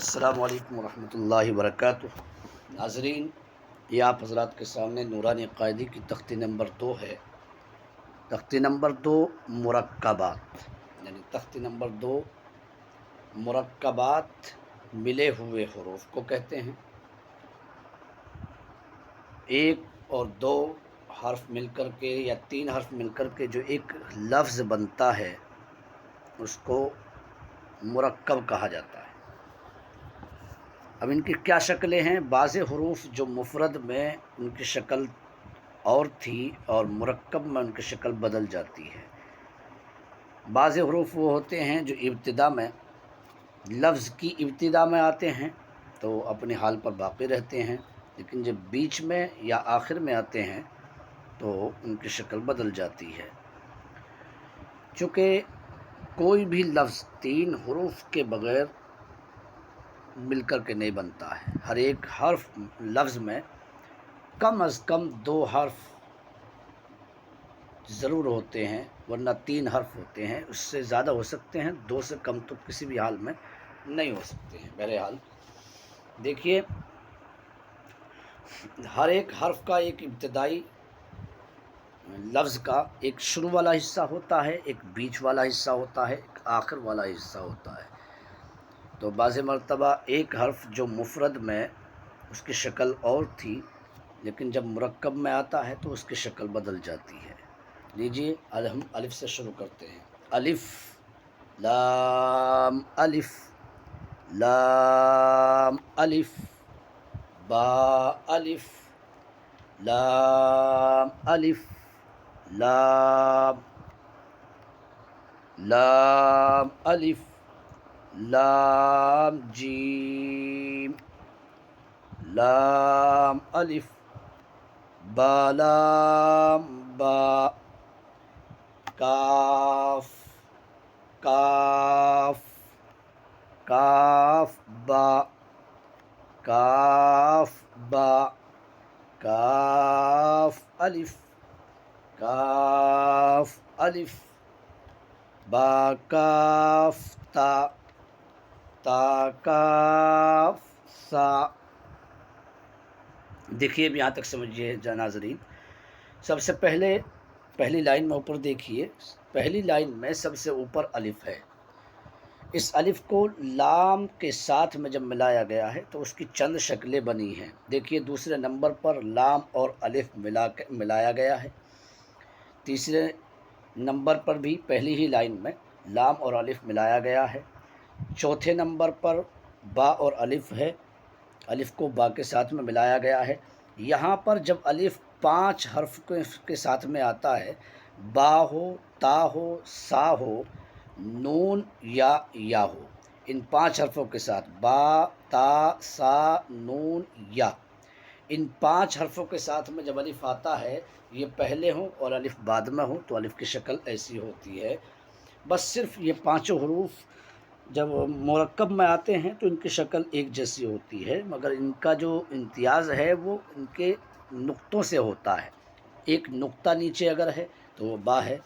السلام علیکم ورحمۃ اللہ وبرکاتہ۔ ناظرین، یہ آپ حضرات کے سامنے نورانی قائدی کی تختی نمبر 2 ہے۔ تختی نمبر 2 مرکبات، یعنی تختی نمبر 2 مرکبات ملے ہوئے حروف کو کہتے ہیں۔ ایک اور دو حرف مل کر کے یا 3 حرف مل کر کے جو ایک لفظ بنتا ہے اس کو مرکب کہا جاتا ہے۔ اب ان کی کیا شکلیں ہیں؟ بعض حروف جو مفرد میں ان کی شکل اور تھی اور مرکب میں ان کی شکل بدل جاتی ہے۔ بعض حروف وہ ہوتے ہیں جو ابتدا میں لفظ کی ابتدا میں آتے ہیں تو اپنے حال پر باقی رہتے ہیں، لیکن جب بیچ میں یا آخر میں آتے ہیں تو ان کی شکل بدل جاتی ہے۔ چونکہ کوئی بھی لفظ 3 حروف کے بغیر مل کر کے نہیں بنتا ہے، ہر ایک حرف لفظ میں کم از کم 2 حرف ضرور ہوتے ہیں، ورنہ 3 حرف ہوتے ہیں۔ اس سے زیادہ ہو سکتے ہیں، 2 سے کم تو کسی بھی حال میں نہیں ہو سکتے ہیں۔ بہرحال دیکھیے، ہر ایک حرف کا ایک ابتدائی لفظ کا ایک شروع والا حصہ ہوتا ہے، ایک بیچ والا حصہ ہوتا ہے، ایک آخر والا حصہ ہوتا ہے۔ تو بعض مرتبہ ایک حرف جو مفرد میں اس کی شکل اور تھی، لیکن جب مرکب میں آتا ہے تو اس کی شکل بدل جاتی ہے۔ لیجیے ہم الف سے شروع کرتے ہیں۔ الف لام الف، لام الف، با الف، لام الف، لام، لام الف، لام جیم، لام الف، با لام با، کاف، کاف، کاف با، کاف با، کاف الف، کاف الف، با کاف تا، تا کاف سا۔ دیکھیے اب یہاں تک سمجھیے ناظرین۔ سب سے پہلی لائن میں اوپر دیکھیے، پہلی لائن میں سب سے اوپر الف ہے۔ اس الف کو لام کے ساتھ میں جب ملایا گیا ہے تو اس کی چند شکلیں بنی ہیں۔ دیکھیے دوسرے نمبر پر لام اور الف ملایا گیا ہے، تیسرے نمبر پر بھی پہلی ہی لائن میں لام اور الف ملایا گیا ہے، چوتھے نمبر پر با اور الف ہے، الف کو با کے ساتھ میں ملایا گیا ہے۔ یہاں پر جب الف 5 حرف کے ساتھ میں آتا ہے، با ہو، تا ہو، سا ہو، نون یا ہو، ان 5 حرفوں کے ساتھ با، تا، سا، نون، یا، ان 5 حرفوں کے ساتھ میں جب الف آتا ہے، یہ پہلے ہوں اور الف بعد میں ہوں تو الف کی شکل ایسی ہوتی ہے۔ بس صرف یہ 5 حروف جب مرکب میں آتے ہیں تو ان کی شکل ایک جیسی ہوتی ہے، مگر ان کا جو امتیاز ہے وہ ان کے نقطوں سے ہوتا ہے۔ ایک نقطہ نیچے اگر ہے تو وہ با ہے،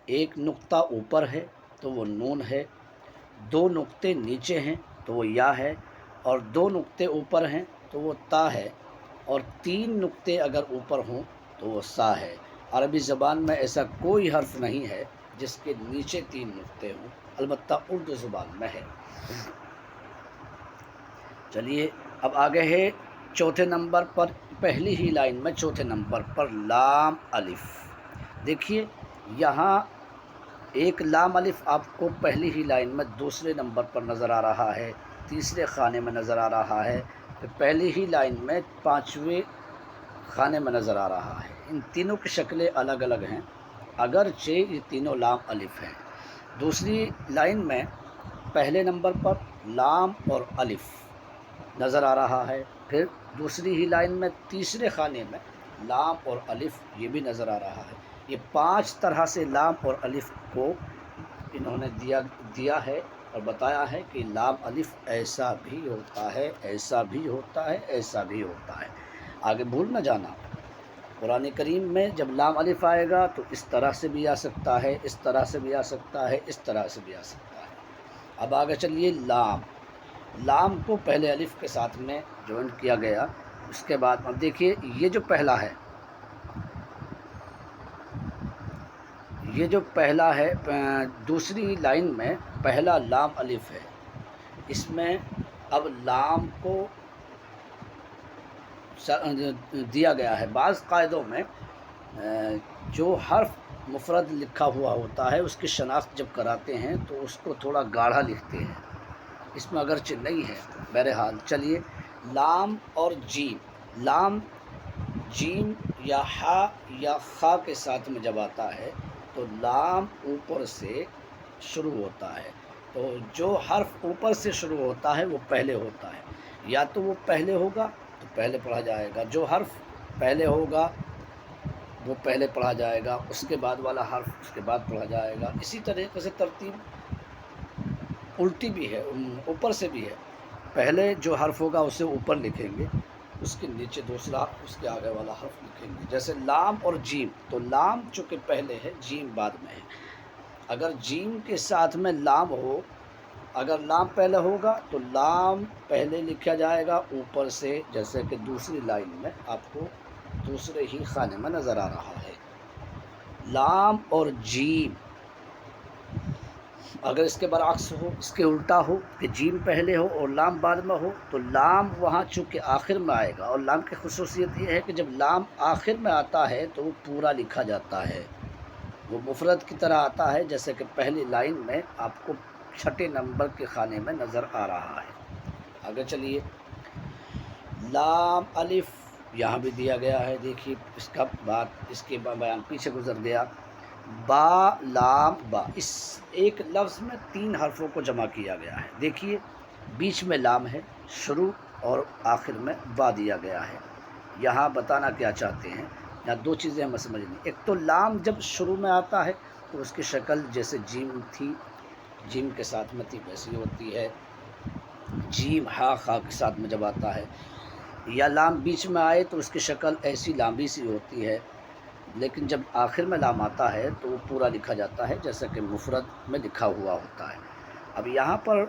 ایک نقطہ اوپر ہے تو وہ نون ہے، 2 نقطے نیچے ہیں تو وہ یا ہے، اور 2 نقطے اوپر ہیں تو وہ تا ہے، اور 3 نقطے اگر اوپر ہوں تو وہ سا ہے۔ عربی زبان میں ایسا کوئی حرف نہیں ہے جس کے نیچے 3 نقطے ہوں، البتہ اردو زبان میں ہے۔ چلیے اب آگے ہے چوتھے نمبر پر، پہلی ہی لائن میں چوتھے نمبر پر لام الف۔ دیکھیے یہاں ایک لام الف آپ کو پہلی ہی لائن میں دوسرے نمبر پر نظر آ رہا ہے، تیسرے خانے میں نظر آ رہا ہے، پھر پہلی ہی لائن میں 5ویں خانے میں نظر آ رہا ہے۔ ان تینوں کی شکلیں الگ الگ ہیں، اگرچہ یہ تینوں لام الف ہیں۔ دوسری لائن میں پہلے نمبر پر لام اور الف نظر آ رہا ہے، پھر دوسری ہی لائن میں تیسرے خانے میں لام اور الف یہ بھی نظر آ رہا ہے۔ یہ 5 طرح سے لام اور الف کو انہوں نے دیا ہے اور بتایا ہے کہ لام الف ایسا بھی ہوتا ہے، ایسا بھی ہوتا ہے، ایسا بھی ہوتا ہے۔ آگے بھول نہ جانا، قرآن کریم میں جب لام الف آئے گا تو اس طرح سے بھی آ سکتا ہے، اس طرح سے بھی آ سکتا ہے، اس طرح سے بھی آ سکتا ہے۔ اب آگے چلیے لام۔ لام کو پہلے الف کے ساتھ میں جوائن کیا گیا، اس کے بعد اب دیکھیے یہ جو پہلا ہے، یہ جو پہلا ہے دوسری لائن میں پہلا لام الف ہے، اس میں اب لام کو دیا گیا ہے۔ بعض قاعدوں میں جو حرف مفرد لکھا ہوا ہوتا ہے اس کی شناخت جب کراتے ہیں تو اس کو تھوڑا گاڑھا لکھتے ہیں، اس میں اگرچہ نہیں ہے، بہرحال چلیے۔ لام اور جیم، لام جیم یا ہا یا خا کے ساتھ میں جب آتا ہے تو لام اوپر سے شروع ہوتا ہے، تو جو حرف اوپر سے شروع ہوتا ہے وہ پہلے ہوتا ہے، یا تو وہ پہلے ہوگا تو پہلے پڑھا جائے گا، جو حرف پہلے ہوگا وہ پہلے پڑھا جائے گا، اس کے بعد والا حرف اس کے بعد پڑھا جائے گا۔ اسی طریقے سے ترتیب الٹی بھی ہے، اوپر سے بھی ہے، پہلے جو حرف ہوگا اسے اوپر لکھیں گے، اس کے نیچے دوسرا، اس کے آگے والا حرف لکھیں گے۔ جیسے لام اور جیم، تو لام چونکہ پہلے ہے، جیم بعد میں ہے۔ اگر جیم کے ساتھ میں لام ہو، اگر لام پہلے ہوگا تو لام پہلے لکھا جائے گا اوپر سے، جیسے کہ دوسری لائن میں آپ کو دوسرے ہی خانے میں نظر آ رہا ہے۔ لام اور جیم، اگر اس کے برعکس ہو، اس کے الٹا ہو کہ جیم پہلے ہو اور لام بعد میں ہو، تو لام وہاں چونکہ آخر میں آئے گا، اور لام کی خصوصیت یہ ہے کہ جب لام آخر میں آتا ہے تو وہ پورا لکھا جاتا ہے، وہ مفرد کی طرح آتا ہے، جیسے کہ پہلی لائن میں آپ کو چھٹے نمبر کے خانے میں نظر آ رہا ہے۔ آگے چلیے، لام الف یہاں بھی دیا گیا ہے، دیکھیے اس کا بات، اس کے بیان پیچھے گزر گیا۔ با لام با، اس ایک لفظ میں 3 حرفوں کو جمع کیا گیا ہے۔ دیکھیے بیچ میں لام ہے، شروع اور آخر میں با دیا گیا ہے۔ یہاں بتانا کیا چاہتے ہیں، یہاں 2 چیزیں ہمیں سمجھنی۔ ایک تو لام جب شروع میں آتا ہے تو اس کی شکل جیسے جیم تھی، جیم کے ساتھ میں تھی، ویسی ہوتی ہے۔ جیم ہا خا کے ساتھ میں جب آتا ہے، یا لام بیچ میں آئے تو اس کی شکل ایسی لامبی سی ہوتی ہے، لیکن جب آخر میں لام آتا ہے تو وہ پورا لکھا جاتا ہے جیسا کہ مفرد میں لکھا ہوا ہوتا ہے۔ اب یہاں پر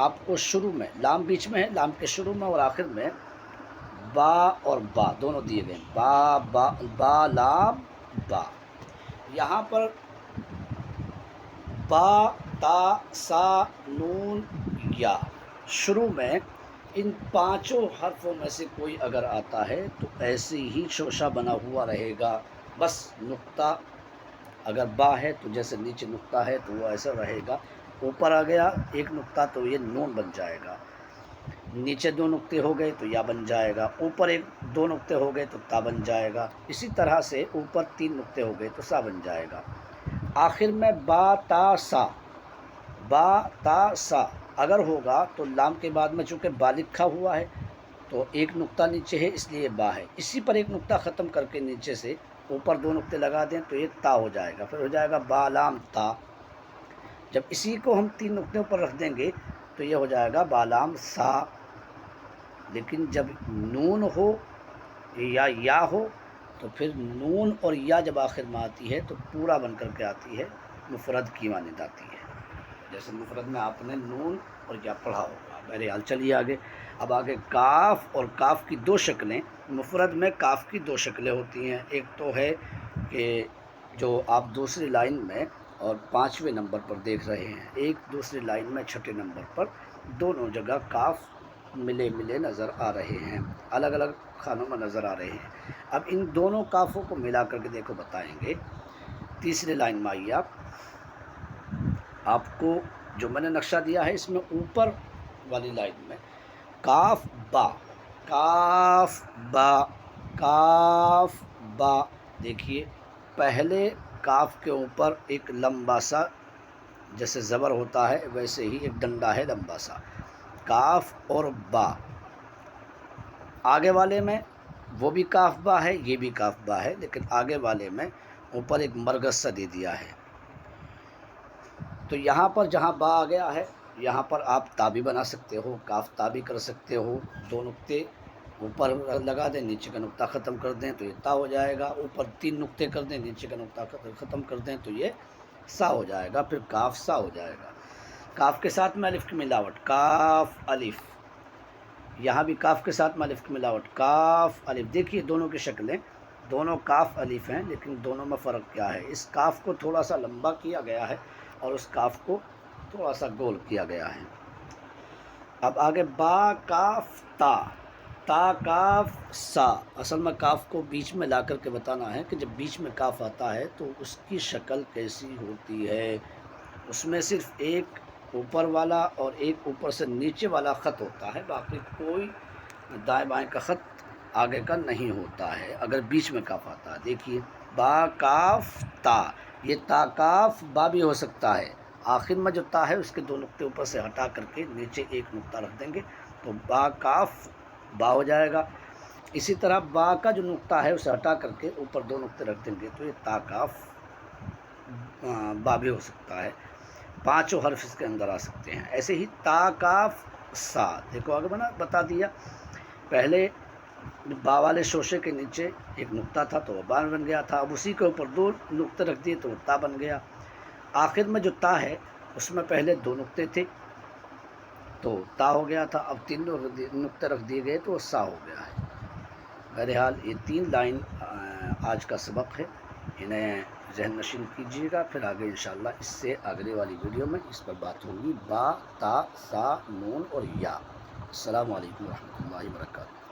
آپ کو شروع میں لام بیچ میں ہے، لام کے شروع میں اور آخر میں با اور با دونوں دیے گئے، با لام با۔ یہاں پر با تا سا نون یا، شروع میں ان 5 حرفوں میں سے کوئی اگر آتا ہے تو ایسے ہی شوشہ بنا ہوا رہے گا، بس نقطہ اگر با ہے تو جیسے نیچے نقطہ ہے تو وہ ایسا رہے گا، اوپر آ گیا ایک نقطہ تو یہ نون بن جائے گا، نیچے 2 نقطے ہو گئے تو یا بن جائے گا، اوپر 2 نقطے ہو گئے تو تا بن جائے گا، اسی طرح سے اوپر 3 نقطے ہو گئے تو سا بن جائے گا۔ آخر میں با تا سا، با تا سا اگر ہوگا تو لام کے بعد میں چونکہ با لکھا ہوا ہے تو ایک نقطہ نیچے ہے اس لیے با ہے، اسی پر ایک نقطہ ختم کر کے نیچے سے اوپر 2 نقطے لگا دیں تو یہ تا ہو جائے گا، پھر ہو جائے گا با لام تا۔ جب اسی کو ہم 3 نقطوں پر رکھ دیں گے تو یہ ہو جائے گا با لام سا، لیکن جب نون ہو یا ہو تو پھر نون اور یا جب آخر میں آتی ہے تو پورا بن کر کے آتی ہے، مفرد کی مانند آتی ہے، جیسے مفرد میں آپ نے نون اور یا پڑھا ہوگا۔ بہرحال چلیے آگے، اب آگے کاف، اور کاف کی 2 شکلیں، مفرد میں کاف کی 2 شکلیں ہوتی ہیں، ایک تو ہے کہ جو آپ دوسری لائن میں اور 5ویں نمبر پر دیکھ رہے ہیں، ایک دوسری لائن میں 6 نمبر پر، دونوں جگہ کاف ملے نظر آ رہے ہیں، الگ الگ خانوں میں نظر آ رہے ہیں۔ اب ان دونوں کافوں کو ملا کر کے دیکھو بتائیں گے۔ تیسری لائن میں آئیے، آپ کو جو میں نے نقشہ دیا ہے اس میں اوپر والی لائن میں کاف با، کاف با، کاف با، دیکھیے پہلے کاف کے اوپر ایک لمبا سا جیسے زبر ہوتا ہے ویسے ہی ایک ڈنڈا ہے لمبا سا، کاف اور با۔ آگے والے میں وہ بھی کاف با ہے، یہ بھی کاف با ہے، لیکن آگے والے میں اوپر ایک مرکز سا دے دیا ہے، تو یہاں پر جہاں با آ گیا ہے یہاں پر آپ تا بھی بنا سکتے ہو، کاف تا بھی کر سکتے ہو، 2 نقطے اوپر لگا دیں، نیچے کا نقطہ ختم کر دیں تو یہ تا ہو جائے گا، اوپر 3 نقطے کر دیں، نیچے کا نقطہ ختم کر دیں تو یہ سا ہو جائے گا، پھر کاف سا ہو جائے گا۔ کاف کے ساتھ میں الف کی ملاوٹ، کاف الف، یہاں بھی کاف کے ساتھ میں الف کی ملاوٹ، کاف الف۔ دیکھیے دونوں کی شکلیں، دونوں کاف الف ہیں، لیکن دونوں میں فرق کیا ہے؟ اس کاف کو تھوڑا سا لمبا کیا گیا ہے اور اس کاف کو تھوڑا سا گول کیا گیا ہے۔ اب آگے با کاف تا، تا کاف سا۔ اصل میں کاف کو بیچ میں لا کر کے بتانا ہے کہ جب بیچ میں کاف آتا ہے تو اس کی شکل کیسی ہوتی ہے۔ اس میں صرف ایک اوپر والا اور ایک اوپر سے نیچے والا خط ہوتا ہے، باقی کوئی دائیں بائیں کا خط آگے کا نہیں ہوتا ہے اگر بیچ میں کاف آتا ہے۔ دیکھیے با کاف تا، یہ تا کاف با بھی ہو سکتا ہے، آخر میں جو تا ہے اس کے دو نقطے اوپر سے ہٹا کر کے نیچے ایک نقطہ رکھ دیں گے تو با کاف با ہو جائے گا۔ اسی طرح با کا جو نقطہ ہے اسے ہٹا کر کے اوپر دو نقطے رکھ دیں گے تو یہ تا کاف با بھی ہو سکتا ہے۔ پانچوں حرف اس کے اندر آ سکتے ہیں۔ ایسے ہی تا کاف سا، دیکھو آگے بتا دیا، پہلے با والے شوشے کے نیچے ایک نقطہ تھا تو وہ با بن گیا تھا، اب اسی کے اوپر دو نقطے رکھ دیے تو وہ تا بن گیا۔ آخر میں جو تا ہے اس میں پہلے دو نقطے تھے تو تا ہو گیا تھا، اب تین نقطے رکھ دیے گئے تو وہ سا ہو گیا ہے۔ بہرحال یہ 3 لائن آج کا سبق ہے، انہیں ذہن نشین کیجیے گا، پھر آگے انشاءاللہ اس سے اگلے والی ویڈیو میں اس پر بات ہوگی۔ با تا سا نون اور یا۔ السلام علیکم ورحمۃ اللہ وبرکاتہ۔